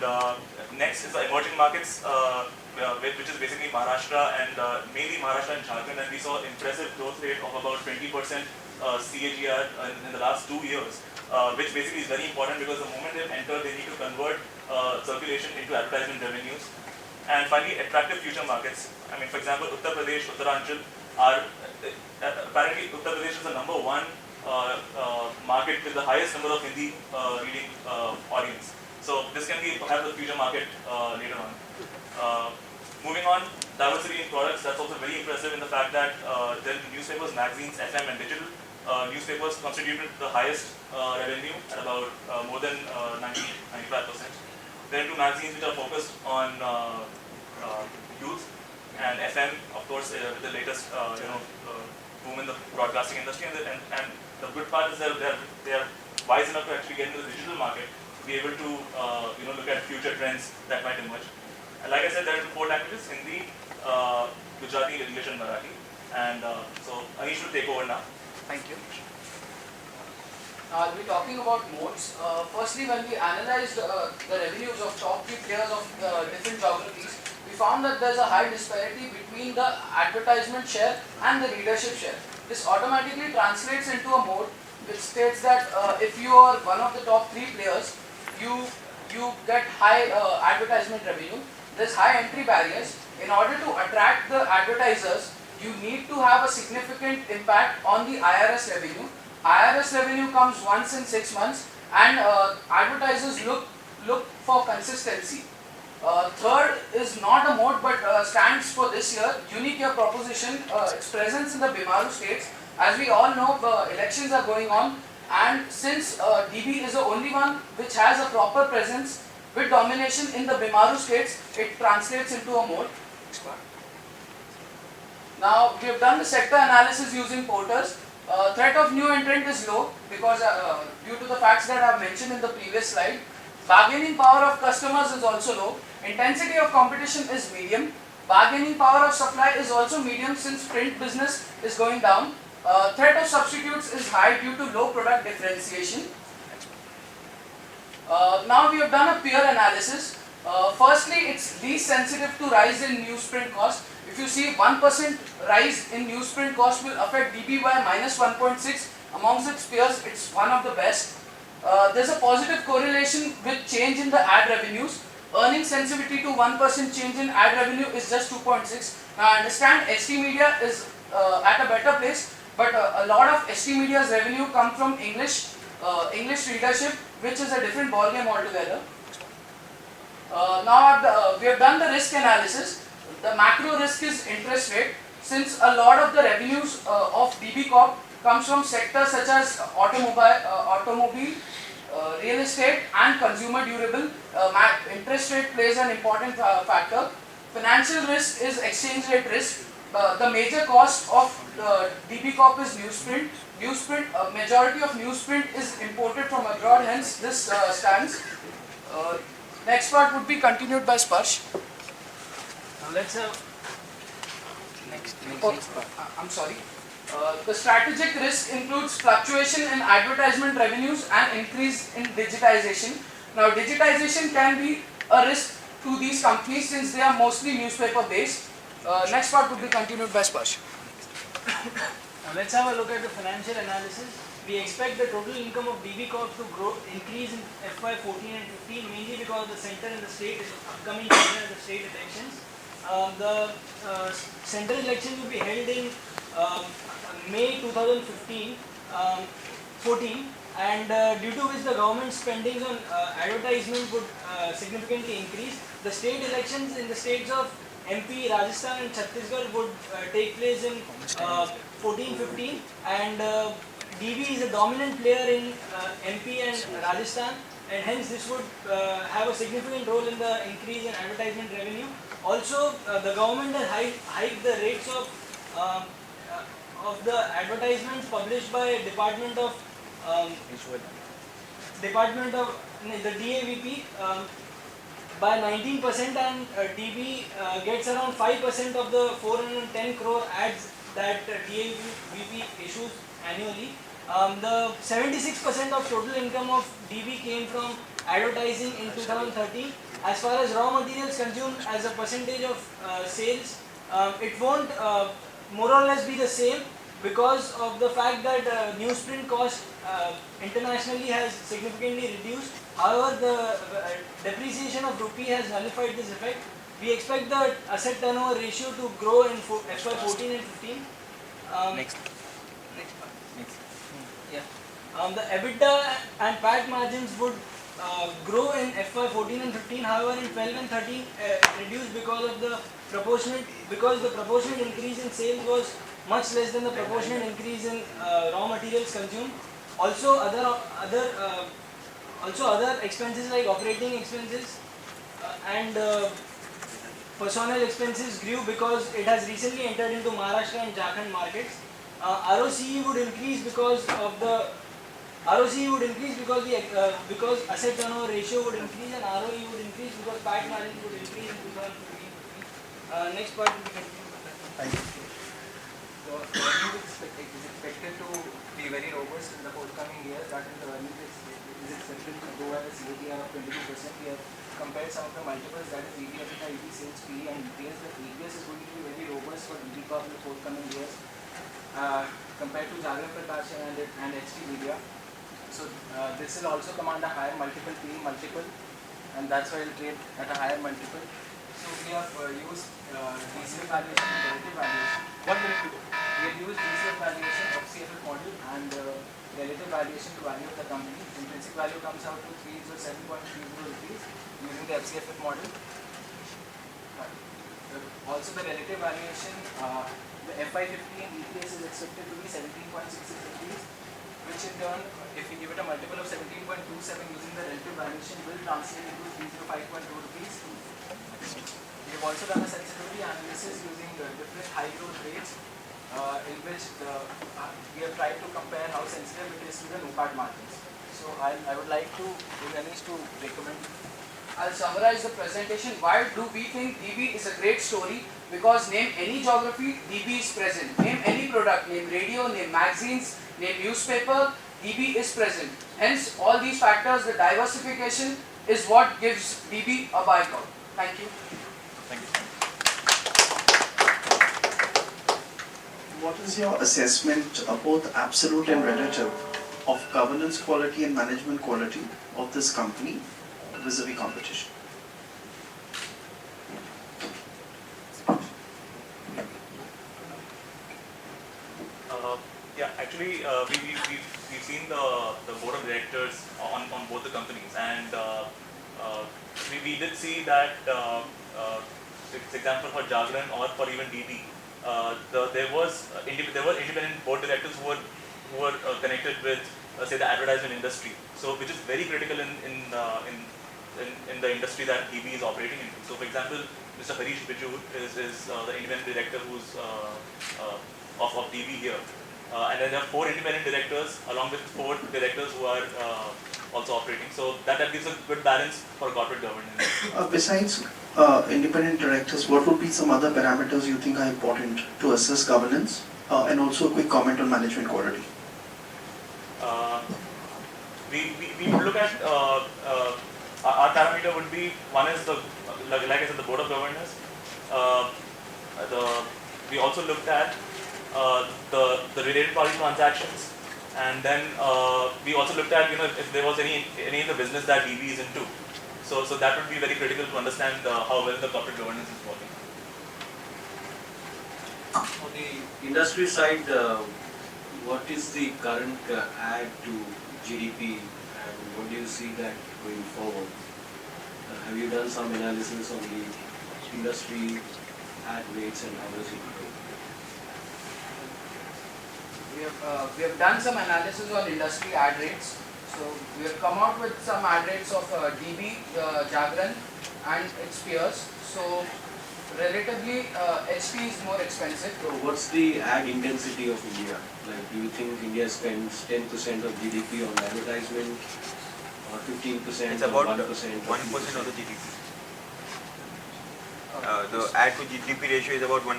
And next is the emerging markets, which is basically Maharashtra and mainly Maharashtra and Jharkhand. And we saw impressive growth rate of about 20% CAGR in the last 2 years, which basically is very important because the moment they've entered, they need to convert circulation into advertisement revenues. And finally, attractive future markets. I mean, for example, Uttar Pradesh, Uttaranchal are apparently Uttar Pradesh is the number one market with the highest number of Hindi reading audience. So this can be perhaps the future market later on. Moving on, diversity in products. That's also very impressive in the fact that there are newspapers, magazines, FM, and digital. Newspapers constituted the highest revenue at about more than 95%. There are 2 magazines which are focused on youth, and FM, of course, with the latest boom in the broadcasting industry. And the good part is that they are wise enough to actually get into the digital market, to be able to look at future trends that might emerge. And like I said, there are 4 languages: Hindi, Gujarati, English, and Marathi. And so Anish will take over now. Thank you. Now I'll be talking about modes. Firstly, when we analyzed the revenues of top 3 players of different geographies, we found that there's a high disparity between the advertisement share and the readership share. This automatically translates into a mode which states that if you are one of the top 3 players, you get high advertisement revenue. There's high entry barriers. In order to attract the advertisers, you need to have a significant impact on the IRS revenue. IRS revenue comes once in 6 months, and advertisers look for consistency. Third is not a mode but stands for this year, Unique Year Proposition. Its presence in the Bimaru states. As we all know, elections are going on, and since DB is the only one which has a proper presence with domination in the Bimaru states, it translates into a mode. Now we have done the sector analysis using Porter's. Threat of new entrant is low because due to the facts that I have mentioned in the previous slide. Bargaining power of customers is also low. Intensity of competition is medium. Bargaining power of supply is also medium since print business is going down. Threat of substitutes is high due to low product differentiation. Now we have done a peer analysis. Firstly, it's least sensitive to rise in newsprint cost. If you see 1% rise in newsprint cost will affect DB by -1.6. Amongst its peers, it's one of the best. There's a positive correlation with change in the ad revenues. Earning sensitivity to 1% change in ad revenue is just 2.6. Now I understand ST Media is at a better place, but a lot of ST Media's revenue come from English readership, which is a different ballgame altogether. Now we have done the risk analysis. The macro risk is interest rate, since a lot of the revenues of DB Corp comes from sectors such as automobile, real estate and consumer durable. Interest rate plays an important factor. Financial risk is exchange rate risk. The major cost of DB Corp is newsprint. Majority of newsprint is imported from abroad, hence this stands. Next part would be continued by Sparsh. Now let's have next part. I'm sorry. The strategic risk includes fluctuation in advertisement revenues and increase in digitization. Now digitization can be a risk to these companies since they are mostly newspaper based. Next part would be continued by Sparsh. Now let's have a look at the financial analysis. We expect the total income of DB Corp to increase in FY14 and 15 mainly because the center and the state upcoming center and the state elections. The central election will be held in May 2014, and due to which the government spendings on advertisement would significantly increase. The state elections in the states of MP, Rajasthan and Chhattisgarh would take place in 14-15, and DB is a dominant player in MP and Rajasthan, and hence this would have a significant role in the increase in advertisement revenue. Also, the government has hiked the rates of the advertisements published by Department of the DAVP by 19%, and DB gets around 5% of the 410 crore ads that DAVP issues annually. The 76% of total income of DB came from advertising in 2013. As far as raw materials consumed as a percentage of sales, it won't more or less be the same because of the fact that newsprint cost internationally has significantly reduced. However, the depreciation of rupee has nullified this effect. We expect the asset turnover ratio to grow in FY14 and 15. Next. Yeah. The EBITDA and PAT margins would grow in FY14 and 15. However, in 12 and 13, reduced because the proportionate increase in sales was much less than the proportionate increase in raw materials consumed. Also, other expenses like operating expenses and personnel expenses grew because it has recently entered into Maharashtra and Jharkhand markets. ROCE would increase because asset turnover ratio would increase, and ROE would increase because PAT margin would increase in 2015. Next part will be continued. Thank you. The earnings is expected to be very robust in the forthcoming years. That is, the earnings is expected to grow at a CAGR of 22%. We have compared some of the multiples, that is EV, EBITDA, EV sales, PE and EPS. The EPS is going to be very robust for EV Corp in the forthcoming years compared to Jagrant Prakarsan and HT Media. So this will also command a higher multiple, PE multiple, and that's why it will trade at a higher multiple. So we have used DCF valuation and relative valuation. 1 minute to go. We have used DCF valuation, FCFF model, and relative valuation to value of the company. Intrinsic value comes out to 307.30 rupees using the FCFF model. Also the relative valuation, the FY15 EPS is expected to be 17.66 rupees, which in turn, if we give it a multiple of 17.27 using the relative valuation, will translate into 305.2 rupees. We have also done a sensitivity analysis using different high growth rates in which we have tried to compare how sensitive it is to the NOPAT margins. So I would like to Ganesh to recommend. I'll summarize the presentation. Why do we think DB is a great story? Because name any geography, DB is present. Name any product, name radio, name magazines, name newspaper, DB is present. Hence, all these factors, the diversification is what gives DB a buy call. Thank you. Thank you. What is your assessment, both absolute and relative, of governance quality and management quality of this company vis-a-vis competition? Yeah, actually, we've seen the board of directors on both the companies, and we did see that, for example, for Jagran or for even DB, there were independent board directors who were connected with, say, the advertisement industry. So, which is very critical in the industry that DB is operating in. So, for example, Mr. Harish Biju is the independent director who's of DB here. And then there are 4 independent directors along with 4 directors who are also operating. So that gives a good balance for corporate governance. Besides independent directors, what would be some other parameters you think are important to assess governance? And also a quick comment on management quality. We would look at, our parameter would be, one is like I said, the board of governors. We also looked at the related party transactions, and then we also looked at, if there was any of the business that DB is into. So that would be very critical to understand how well the corporate governance is working. On the industry side, what is the current add to GDP, and what do you see that going forward? Have you done some analysis on the industry ad rates and how does it grow? We have done some analysis on industry ad rates. So we have come out with some ad rates of DB, Jagran and its peers. So relatively HP is more expensive. So what's the ad intensity of India? Like, do you think India spends 10% of GDP on advertisement or 15% It's or about 1%? 1% of the GDP. The ad to GDP ratio is about 1%.